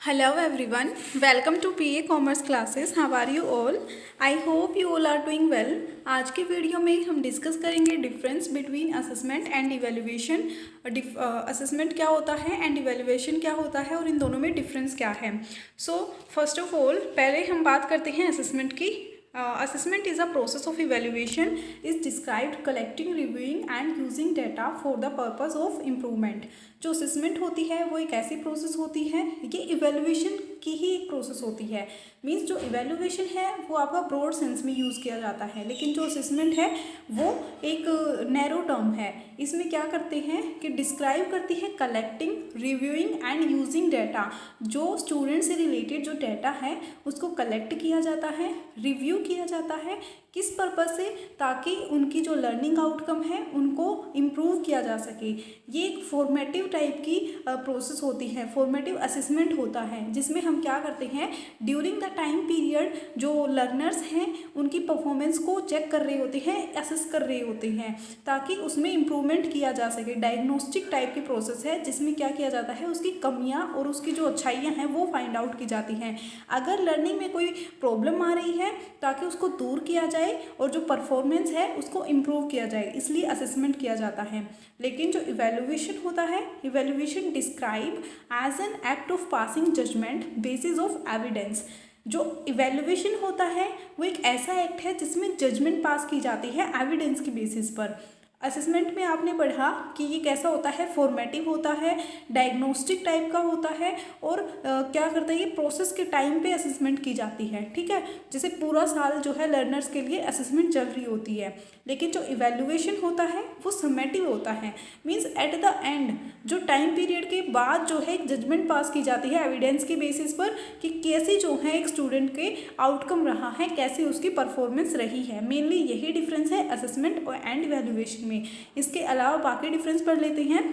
Hello everyone, welcome to PA Commerce classes. How are you all? I hope you all are doing well. आज के video में हम discuss करेंगे difference between assessment and evaluation. Assessment क्या होता है and evaluation क्या होता है और इन दोनों में डिफरेंस क्या है। सो फर्स्ट ऑफ ऑल पहले हम बात करते हैं असेसमेंट की। Assessment is a process of evaluation is described collecting, reviewing and using data for the purpose of improvement। जो असेसमेंट होती है वो एक ऐसी प्रोसेस होती है, ये इवेल्युएशन की ही एक प्रोसेस होती है। मीन्स जो इवेल्युएशन है वो आपका ब्रॉड सेंस में यूज़ किया जाता है, लेकिन जो असेसमेंट है वो एक नैरो टर्म है। इसमें क्या करते हैं कि डिस्क्राइब करती है collecting, reviewing and using data. जो स्टूडेंट से रिलेटेड जो डाटा है उसको कलेक्ट किया जाता है, रिव्यू किया जाता है, किस पर्पज़ से, ताकि उनकी जो लर्निंग आउटकम है उनको इम्प्रूव किया जा सके। ये एक फॉर्मेटिव टाइप की प्रोसेस होती है, फॉर्मेटिव असेसमेंट होता है, जिसमें हम क्या करते हैं ड्यूरिंग द टाइम पीरियड जो लर्नर्स हैं उनकी परफॉर्मेंस को चेक कर रहे होते हैं, असेस कर रहे होते हैं, ताकि उसमें इम्प्रूवमेंट किया जा सके। डायग्नोस्टिक टाइप की प्रोसेस है जिसमें क्या किया जाता है, उसकी कमियाँ और उसकी जो अच्छाइयाँ हैं वो फाइंड आउट की जाती हैं। अगर लर्निंग में कोई प्रॉब्लम आ रही है ताकि उसको दूर किया जाए और जो परफॉर्मेंस है उसको इम्प्रूव किया जाए, इसलिए असेसमेंट किया जाता है। लेकिन जो इवैल्यूएशन होता है, evaluation describe as an act of passing judgement basis of evidence. जो इवैल्यूएशन होता है वो एक ऐसा एक्ट है जिसमें जजमेंट पास की जाती है एविडेंस की बेसिस पर। असेसमेंट में आपने पढ़ा कि ये कैसा होता है, फॉर्मेटिव होता है, डायग्नोस्टिक टाइप का होता है और क्या करता है, ये प्रोसेस के टाइम पे असेसमेंट की जाती है। ठीक है, जैसे पूरा साल जो है लर्नर्स के लिए असेसमेंट चल रही होती है। लेकिन जो इवैल्यूएशन होता है वो समेटिव होता है, मीन्स एट द एंड जो टाइम पीरियड के बाद जो है एक जजमेंट पास की जाती है एविडेंस के बेसिस पर कि कैसे जो है एक स्टूडेंट के आउटकम रहा है, कैसे उसकी परफॉर्मेंस रही है। मेनली यही डिफरेंस है असेसमेंट एंड इवैल्यूएशन में। इसके अलावा बाकी डिफरेंस पढ़ लेते हैं।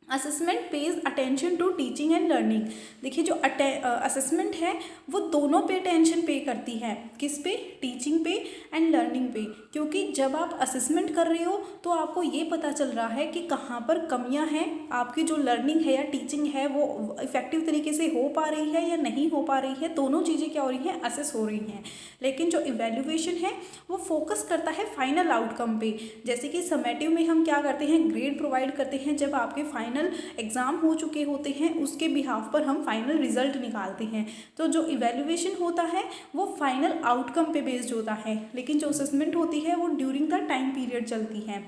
Assessment pays attention to teaching and learning. देखिए जो असेसमेंट है वो दोनों पे अटेंशन पे करती है, किस पे, टीचिंग पे एंड लर्निंग पे। क्योंकि जब आप असेसमेंट कर रहे हो तो आपको ये पता चल रहा है कि कहाँ पर कमियां हैं, आपकी जो लर्निंग है या टीचिंग है वो इफेक्टिव तरीके से हो पा रही है या नहीं हो पा रही है, दोनों चीज़ें क्या हो रही हैं, असेस हो रही हैं। लेकिन जो इवैल्यूएशन है वो फोकस करता है फाइनल आउटकम पे। जैसे कि समेटिव में हम क्या करते हैं, ग्रेड प्रोवाइड करते हैं जब आपके फाइनल एग्जाम हो चुके होते हैं, उसके बिहाफ पर हम फाइनल रिजल्ट निकालते हैं। तो जो इवैल्यूएशन होता है वो फाइनल आउटकम पे बेस्ड होता है, लेकिन जो असेसमेंट होती है वो ड्यूरिंग द टाइम पीरियड चलती है।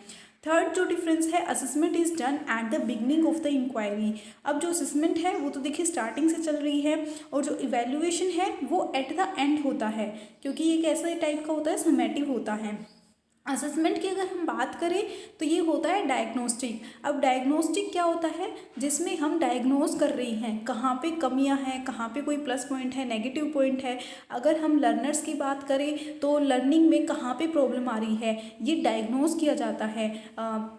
थर्ड जो डिफरेंस है, assessment is done at the beginning of the inquiry. अब जो असेसमेंट है वो तो देखिए स्टार्टिंग से चल रही है और जो इवैल्यूएशन है वो एट द एंड होता है, क्योंकि ये कैसा टाइप का होता है, समेटिव होता है। असेसमेंट की अगर हम बात करें तो ये होता है डायग्नोस्टिक। अब डायग्नोस्टिक क्या होता है, जिसमें हम डायग्नोज कर रही हैं कहाँ पे कमियां हैं, कहाँ पे कोई प्लस पॉइंट है, नेगेटिव पॉइंट है। अगर हम लर्नर्स की बात करें तो लर्निंग में कहाँ पे प्रॉब्लम आ रही है, ये डायग्नोज किया जाता है,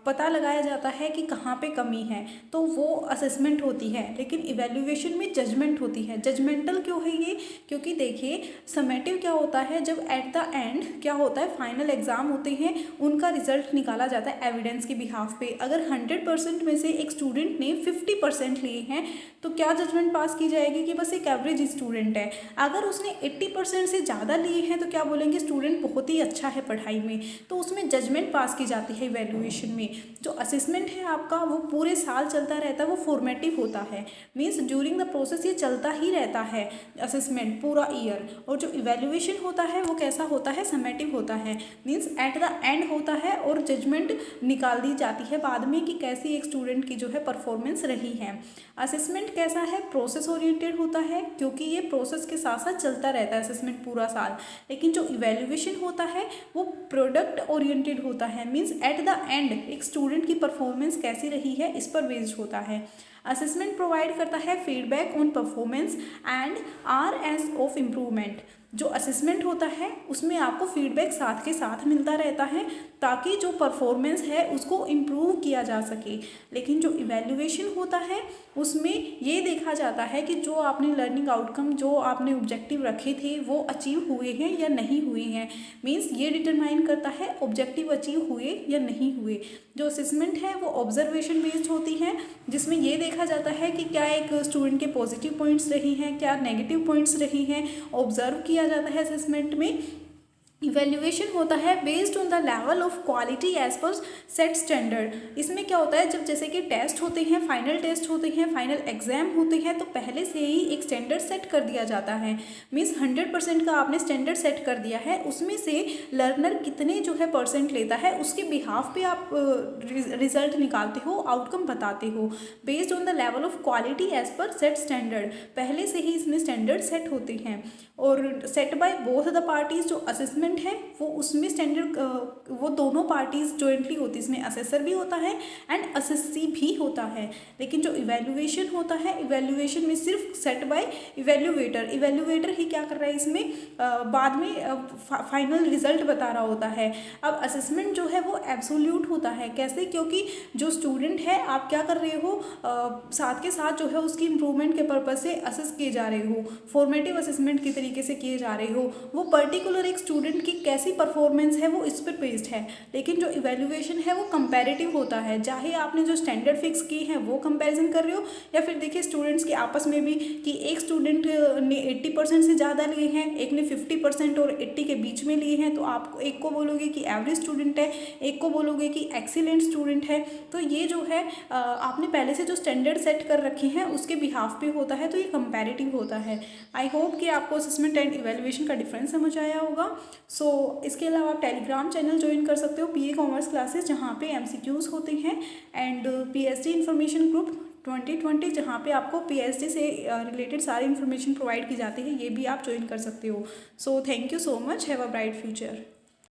पता लगाया जाता है कि कहाँ पे कमी है, तो वो असेसमेंट होती है। लेकिन इवैल्यूएशन में जजमेंट होती है। जजमेंटल क्यों है ये, क्योंकि देखिए समेटिव क्या होता है, जब एट द एंड क्या होता है, फाइनल एग्जाम होते हैं, उनका रिजल्ट निकाला जाता है एविडेंस के बिहाफ पे। अगर 100% में से एक स्टूडेंट ने 50% लिए हैं तो क्या जजमेंट पास की जाएगी कि बस एक एवरेज स्टूडेंट है। अगर उसने 80% से ज़्यादा लिए हैं तो क्या बोलेंगे, स्टूडेंट बहुत ही अच्छा है पढ़ाई में, तो उसमें जजमेंट पास की जाती है इवैल्यूएशन में। जो असेसमेंट है आपका वो पूरे साल चलता रहता है, वो फॉर्मेटिव होता है, मीन्स ड्यूरिंग द प्रोसेस ये चलता ही रहता है असेसमेंट पूरा ईयर। और जो इवैल्यूएशन होता है वो कैसा होता है, समेटिव होता है, मीन्स एट द एंड होता है और जजमेंट निकाल दी जाती है बाद में कि कैसी एक स्टूडेंट की जो है परफॉर्मेंस रही है। असेसमेंट कैसा है, प्रोसेस ओरिएंटेड होता है, क्योंकि ये प्रोसेस के साथ साथ चलता रहता है असेसमेंट पूरा साल। लेकिन जो इवैल्यूएशन होता है वो प्रोडक्ट ओरिएंटेड होता है, मीन्स एट द एंड एक स्टूडेंट की परफॉर्मेंस कैसी रही है इस पर बेस्ड होता है। असेसमेंट प्रोवाइड करता है feedback on performance and R S of improvement. जो असेसमेंट होता है उसमें आपको फीडबैक साथ के साथ मिलता रहता है, ताकि जो परफॉर्मेंस है उसको इम्प्रूव किया जा सके। लेकिन जो इवैल्यूएशन होता है उसमें ये देखा जाता है कि जो आपने लर्निंग आउटकम, जो आपने ऑब्जेक्टिव रखे थे वो अचीव हुए हैं या नहीं हुए हैं। मीन्स ये डिटरमाइन करता है ऑब्जेक्टिव अचीव हुए या नहीं हुए। जो असेसमेंट है वो ऑब्जर्वेशन बेस्ड होती है, जिसमें ये देखा जाता है कि क्या एक स्टूडेंट के पॉजिटिव पॉइंट्स रही हैं, क्या नेगेटिव पॉइंट्स रही हैं, ऑब्जर्व किया जाता है असेसमेंट में। इवेल्युएशन होता है based on the level of quality as per set standard. इसमें क्या होता है, जब जैसे कि टेस्ट होते हैं, फाइनल टेस्ट होते हैं, फाइनल एग्जाम होते हैं, तो पहले से ही एक स्टैंडर्ड सेट कर दिया जाता है। मीन्स 100% का आपने स्टैंडर्ड सेट कर दिया है, उसमें से लर्नर कितने जो है परसेंट लेता है उसके बिहाफ पे आप रिजल्ट निकालते हो, आउटकम बताते हो based on the level of quality as per set standard. पहले से ही इसमें स्टैंडर्ड सेट होते हैं और set by both the parties. जो असेसमेंट है वो उसमें स्टैंडर्ड वो दोनों पार्टीज जॉइंटली होती है, इसमें असेसर भी होता है एंड असेसी भी होता है। लेकिन जो इवैल्यूएशन होता है, इवैल्यूएशन में सिर्फ सेट बाय इवैल्यूएटर। इवैल्यूएटर ही क्या कर रहा है इसमें, बाद में फाइनल रिजल्ट बता रहा होता है। अब असेसमेंट जो है वो एब्सोल्यूट होता है। कैसे? क्योंकि जो स्टूडेंट है आप क्या कर रहे हो, साथ के साथ जो है उसकी इम्प्रूवमेंट के पर्पज से असेस किए जा रहे हो, फॉर्मेटिव असेसमेंट की तरीके से किए जा रहे हो। वो पर्टिकुलर एक स्टूडेंट की कैसी परफॉर्मेंस है वो इस पर बेस्ड है। लेकिन जो इवैल्यूएशन है वो कंपैरेटिव होता है, चाहे आपने जो स्टैंडर्ड फिक्स की है वो कंपैरिजन कर रहे हो, या फिर देखिए स्टूडेंट्स के आपस में भी कि एक स्टूडेंट ने 80% से ज़्यादा लिए हैं, एक ने 50% और 80 के बीच में लिए हैं, तो आप एक को बोलोगे कि एवरेज स्टूडेंट है, एक को बोलोगे कि एक्सीलेंट स्टूडेंट है। तो ये जो है आपने पहले से जो स्टैंडर्ड सेट कर रखे हैं उसके बिहाफ पे होता है, तो ये कंपैरेटिव होता है। आई होप कि आपको असेसमेंट एंड इवैल्यूएशन का डिफरेंस समझ आया होगा। सो इसके अलावा आप टेलीग्राम चैनल ज्वाइन कर सकते हो, पीए कॉमर्स क्लासेस, जहाँ पे एमसीक्यूज़ होते हैं, एंड पीएचडी इन्फॉर्मेशन ग्रुप 2020, जहाँ पे आपको पीएचडी से रिलेटेड सारी इन्फॉर्मेशन प्रोवाइड की जाती है, ये भी आप ज्वाइन कर सकते हो। So thank you so much, have a bright future.